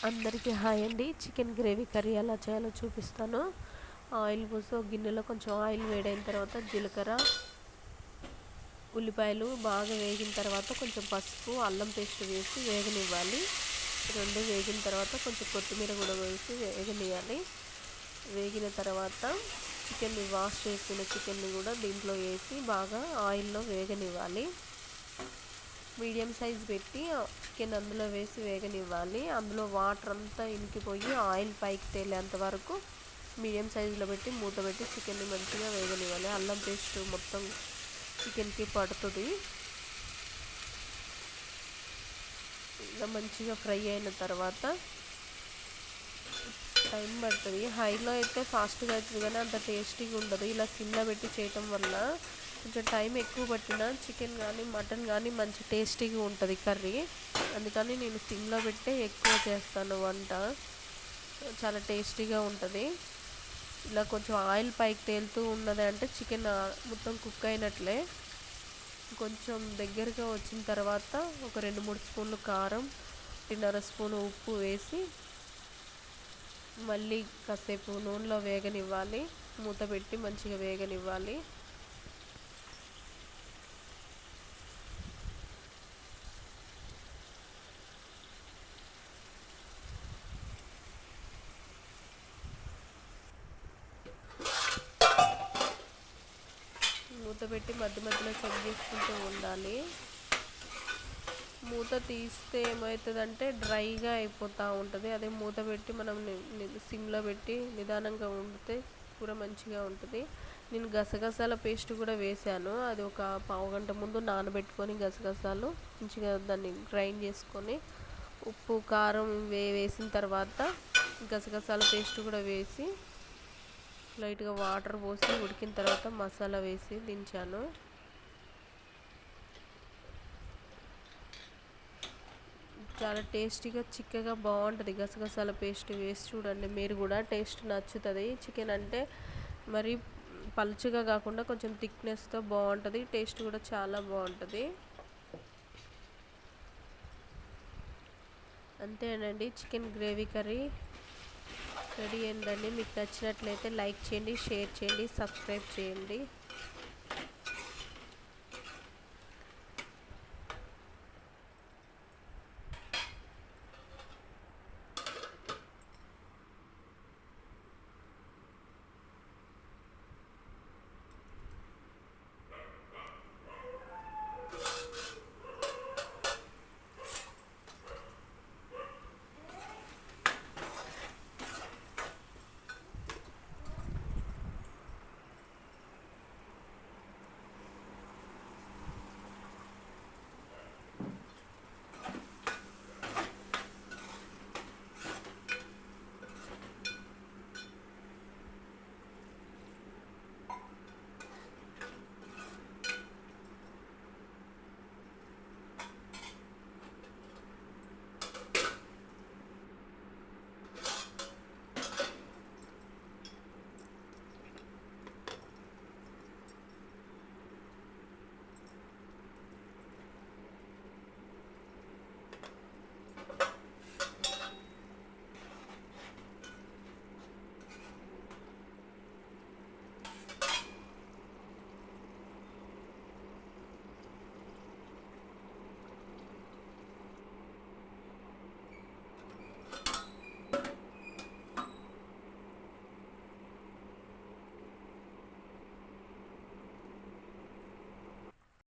అందరికీ హాయ్ అండి. Chicken gravy curry ఎలా చేయాలో చూపిస్తాను. ఆయిల్ పోసి ఒక గిన్నెలో కొంచెం ఆయిల్ వేడైన తర్వాత జీలకర్ర, ఉల్లిపాయలు బాగా వేగిన తర్వాత కొంచెం పసుపు, అల్లం పేస్ట్ వేసి వేగనివ్వాలి. రెండు వేగిన తర్వాత కొంచెం కొత్తిమీర కూడా వేసి వేగనివ్వాలి. వేగిన తర్వాత చికెన్ని వాష్ చేసిన చికెన్ని కూడా దీంట్లో వేసి బాగా ఆయిల్లో వేగనివ్వాలి. మీడియం సైజ్ పెట్టి చికెన్ అందులో వేసి వేగనివ్వాలి. అందులో వాటర్ అంతా ఇంకిపోయి ఆయిల్ పైకి తేలేంత వరకు మీడియం సైజులో పెట్టి మూత పెట్టి చికెన్ని మంచిగా వేగనివ్వాలి. అల్లం పేస్ట్ మొత్తం చికెన్కి పడుతుంది. ఇలా మంచిగా ఫ్రై అయిన తర్వాత టైం పడుతుంది. హైలో అయితే ఫాస్ట్గా అవుతుంది కానీ అంత టేస్టీగా ఉండదు. ఇలా సిమ్లో పెట్టి చేయటం వల్ల కొంచెం టైం ఎక్కువ పట్టిన చికెన్ కానీ మటన్ కానీ మంచి టేస్టీగా ఉంటుంది కర్రీ. అందుకని నేను సిమ్లో పెట్టే ఎక్కువ చేస్తాను వంట. చాలా టేస్టీగా ఉంటుంది. ఇలా కొంచెం ఆయిల్ పైకి తేలుతూ ఉన్నది అంటే చికెన్ మొత్తం కుక్ అయినట్లే. కొంచెం దగ్గరగా వచ్చిన తర్వాత ఒక 2-3 స్పూన్లు కారం, 1.5 స్పూను ఉప్పు వేసి మళ్ళీ కాసేపు నూనెలో వేగనివ్వాలి. మూత పెట్టి మంచిగా వేగనివ్వాలి. మూత పెట్టి మధ్య మధ్యలో చెక్ చేసుకుంటూ ఉండాలి. మూత తీస్తే ఏమవుతుందంటే డ్రైగా అయిపోతూ ఉంటుంది. అదే మూత పెట్టి మనం సిమ్లో పెట్టి నిదానంగా వండితే కూర మంచిగా ఉంటుంది. నేను గసగసాల పేస్ట్ కూడా వేసాను. అది ఒక పావుగంట ముందు నానబెట్టుకొని గసగసాలు మంచిగా దాన్ని గ్రైండ్ చేసుకొని ఉప్పు కారం వేసిన తర్వాత గసగసాల పేస్ట్ కూడా వేసి లైట్గా వాటర్ పోసి ఉడికిన తర్వాత మసాలా వేసి దించాను. చాలా టేస్టీగా చిక్కగా బాగుంటుంది. గసగసాల పేస్ట్ వేసి చూడండి, మీరు కూడా టేస్ట్ నచ్చుతుంది. చికెన్ అంటే మరి పలుచగా కాకుండా కొంచెం థిక్నెస్తో బాగుంటుంది. టేస్ట్ కూడా చాలా బాగుంటుంది. అంతేనండి, చికెన్ గ్రేవీ కర్రీ రెడీ అయిందండి. మీకు నచ్చినట్లయితే లైక్ చేయండి, షేర్ చేయండి, సబ్స్క్రైబ్ చేయండి.